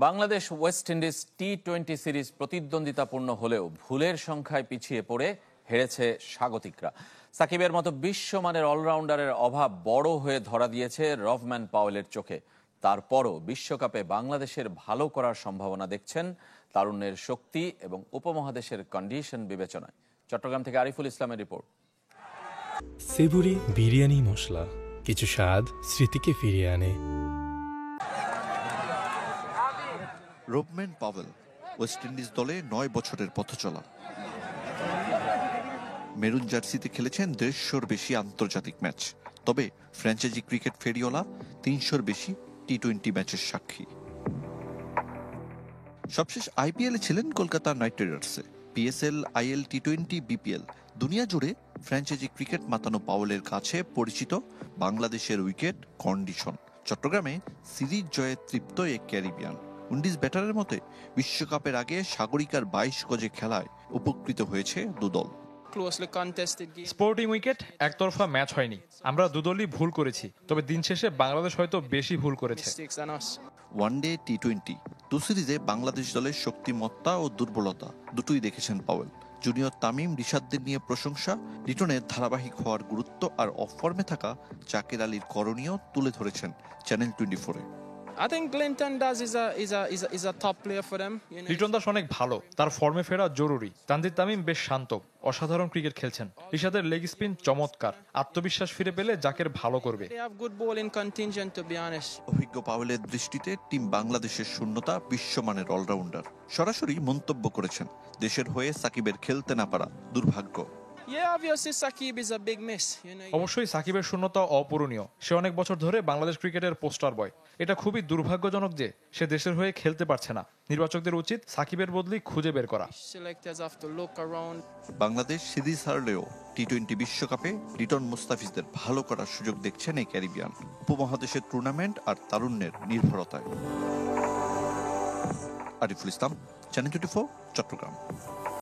Bangladesh West Indies টি-20 series প্রতিদ্বন্দ্বিতাপূর্ণ হলেও ভুলের সংখ্যায় পিছিয়ে পড়ে হেরেছে স্বাগতিকরা। সাকিবের মতো বিশ্বমানের অলরাউন্ডারের অভাব বড় হয়ে ধরা দিয়েছে রভম্যান পাওয়েলের চোখে। তারপরও বিশ্বকাপে বাংলাদেশের ভালো করার সম্ভাবনা দেখছেন তারুণ্যের শক্তি এবং উপমহাদেশের কন্ডিশন বিবেচনায়। চট্টগ্রাম থেকে আরিফুল ইসলামের রিপোর্ট। সেবুরি বিরিয়ানি মশলা, কিছু স্বাদ স্মৃতিকে ফিরিয়ে আনে। রভম্যান পাওয়েল ওয়েস্ট ইন্ডিজ দলে 9 বছরের পথ চলা। মেরুন জার্সিতে খেলেছেন 150-র বেশি আন্তর্জাতিক ম্যাচ। তবে ফ্র্যাঞ্চাইজি ক্রিকেট ফেরিওয়ালা 300-র বেশি টি-20 ম্যাচের সাক্ষী। সবশেষ আইপিএলে ছিলেন কলকাতা নাইট রাইডার্সে। পিএসএল, আইএল, টি-20, বিপিএল দুনিয়া জুড়ে ফ্র্যাঞ্চাইজি ক্রিকেট মাতানো পাওয়েলের কাছে পরিচিত বাংলাদেশের উইকেট কন্ডিশন। চট্টগ্রামে সিরিজ জয়ে তৃপ্ত এক ক্যারিবিয়ান উইন্ডিজ ব্যাটারের মতে বিশ্বকাপের আগে সাগরিকার 22 গজে খেলায় উপকৃত হয়েছে দুদল। স্পোর্টিং উইকেট, একতরফা ম্যাচ হয়নি। আমরা দুদলই ভুল করেছি, তবে দিন শেষে বাংলাদেশ হয়তো বেশি ভুল করেছে। ওয়ানডে, টি-20 দু সিরিজে বাংলাদেশ দলের শক্তিমত্তা ও দুর্বলতা দুটোই দেখেছেন পাওয়েল। জুনিয়র তামিম, রিশাদদের নিয়ে প্রশংসা, লিটনের ধারাবাহিক হওয়ার গুরুত্ব আর অফ ফর্মে থাকা জাকের আলীর করণীয় তুলে ধরেছেন চ্যানেল 24-এ। লিটন দাস অনেক ভালো, তার ফর্মে ফেরা জরুরি। তানজিদ তামিম বেশ শান্ত, অসাধারণ ক্রিকেট খেলছেন। রিশাদের লেগ স্পিন চমৎকার, আত্মবিশ্বাস ফিরে পেলে জাকের ভালো করবে। অভিজ্ঞ পাওয়েলের দৃষ্টিতে টিম বাংলাদেশের শূন্যতা বিশ্বমানের অলরাউন্ডার। সরাসরি মন্তব্য করেছেন, দেশের হয়ে সাকিবের খেলতে না পারা দুর্ভাগ্য। অবশ্যই সাকিবের শূন্যতা অপূরণীয়। সে অনেক বছর ধরে বাংলাদেশ ক্রিকেটের পোস্টার বয়। এটা খুবই দুর্ভাগ্যজনক যে সে দেশের হয়ে খেলতে পারছে না। নির্বাচকদের উচিত সাকিবের বদলি খুঁজে বের করা। বাংলাদেশ সিরিজ হারলেও টি-20 বিশ্বকাপে লিটন, মুস্তাফিজদের ভালো করার সুযোগ দেখছেন এই ক্যারিবিয়ান। উপমহাদেশের টুর্নামেন্ট আর তারুণ্যের নির্ভরতায়। আরিফুল ইসলাম, চ্যানেল 24, চট্টগ্রাম।